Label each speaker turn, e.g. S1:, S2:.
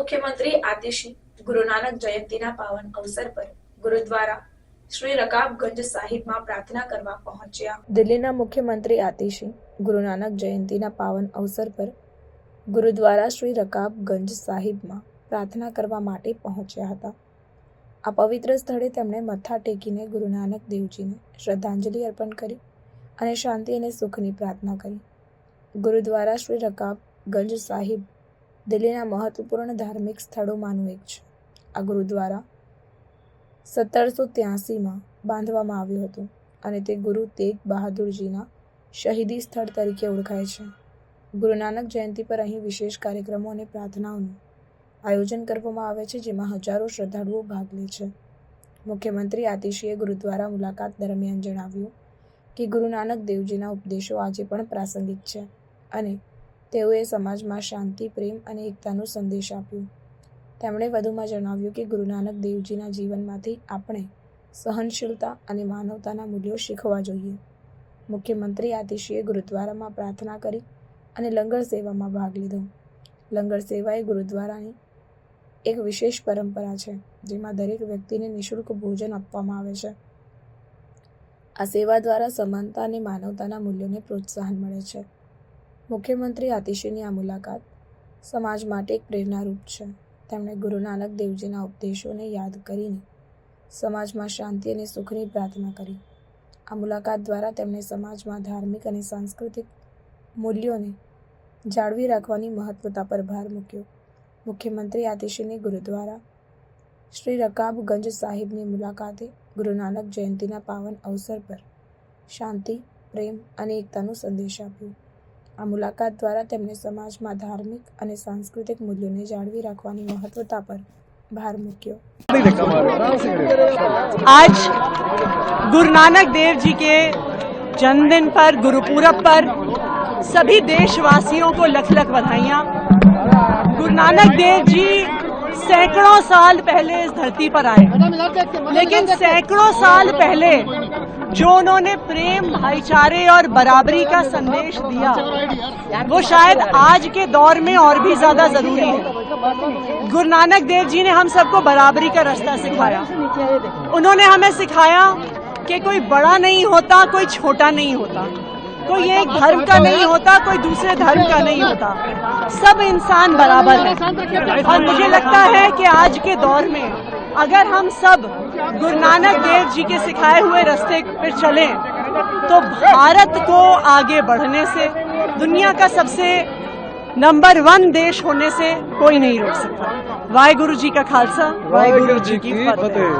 S1: मुख्यमंत्री आतिशी गुरु नानक जयंतीना पावन अवसर पर गुरुद्वारा श्री रकाबगंज साहिब में प्रार्थना करवा पहुंच्या। दिल्लीना मुख्यमंत्री आतिशी गुरु नानक जयंतीना पावन अवसर पर गुरुद्वारा श्री रकाबगंज साहिब में प्रार्थना करवा माटे पहुंच्या हता। आ पवित्र स्थळे તેમણે મથા ટેકીને ગુરુ નાનક દેવજીને શ્રદ્ધાંજલિ અર્પણ કરી અને શાંતિ અને સુખની પ્રાર્થના કરી। ગુરુદ્વારા શ્રી રકાબગંજ સાહિબ દિલ્હીના મહત્વપૂર્ણ ધાર્મિક સ્થળોમાંનું એક છે। આ ગુરુદ્વારા 1783માં બાંધવામાં આવ્યું હતું અને તે ગુરુ તેગ બહાદુરજીના શહીદી સ્થળ તરીકે ઓળખાય છે। ગુરુ નાનક જયંતિ પર અહીં વિશેષ કાર્યક્રમો અને પ્રાર્થનાઓનું આયોજન કરવામાં આવે છે, જેમાં હજારો શ્રદ્ધાળુઓ ભાગ લે છે। મુખ્યમંત્રી આતિશીએ ગુરુદ્વારા મુલાકાત દરમિયાન જણાવ્યું કે ગુરુ નાનક દેવજીના ઉપદેશો આજે પણ પ્રાસંગિક છે અને તેઓએ સમાજમાં શાંતિ, પ્રેમ અને એકતાનો સંદેશ આપ્યો। તેમણે વધુમાં જણાવ્યું કે ગુરુ નાનક દેવજીના જીવનમાંથી આપણે સહનશીલતા અને માનવતાના મૂલ્યો શીખવા જોઈએ। મુખ્યમંત્રી આતિશીએ ગુરુદ્વારામાં પ્રાર્થના કરી અને લંગર સેવામાં ભાગ લીધો। લંગર સેવા એ ગુરુદ્વારાની એક વિશેષ પરંપરા છે, જેમાં દરેક વ્યક્તિને નિઃશુલ્ક ભોજન આપવામાં આવે છે। આ સેવા દ્વારા સમાનતા અને માનવતાના મૂલ્યોને પ્રોત્સાહન મળે છે। મુખ્યમંત્રી આતિશીની આ મુલાકાત સમાજ માટે એક પ્રેરણારૂપ છે। તેમણે ગુરુ નાનક દેવજીના ઉપદેશોને યાદ કરીને સમાજમાં શાંતિ અને સુખની પ્રાર્થના કરી। આ મુલાકાત દ્વારા તેમણે સમાજમાં ધાર્મિક અને સાંસ્કૃતિક મૂલ્યોને જાળવી રાખવાની મહત્વતા પર ભાર મૂક્યો। મુખ્યમંત્રી આતિશીની ગુરુદ્વારા શ્રી રકાબગંજ સાહિબની મુલાકાતે ગુરુ નાનક જયંતીના પાવન અવસર પર શાંતિ, પ્રેમ અને એકતાનો સંદેશ આપ્યો। આ મુલાકાત દ્વારા તેમણે સમાજમાં ધાર્મિક અને સાંસ્કૃતિક મૂલ્યોને જાળવી રાખવાની મહત્વતા પર ભાર મૂક્યો।
S2: आज गुरु नानक देव जी के जन्मदिन पर, गुरुपूरब पर सभी देशवासियों को लख लख बधाइयाँ। गुरु नानक देव जी सैकड़ों साल पहले इस धरती पर आए, लेकिन सैकड़ों साल पहले जो उन्होंने प्रेम, भाईचारे और बराबरी का संदेश दिया, वो शायद आज के दौर में और भी ज्यादा जरूरी है। गुरु नानक देव जी ने हम सबको बराबरी का रास्ता सिखाया। उन्होंने हमें सिखाया कि कोई बड़ा नहीं होता, कोई छोटा नहीं होता, कोई एक धर्म का नहीं होता, कोई दूसरे धर्म का नहीं होता, सब इंसान बराबर है। और मुझे लगता है कि आज के दौर में अगर हम सब गुरु नानक देव जी के सिखाए हुए रास्ते पर चलें तो भारत को आगे बढ़ने से, दुनिया का सबसे नंबर 1 देश होने से कोई नहीं रोक सकता। वाहेगुरु जी का खालसा, वाहेगुरु जी की फतेह।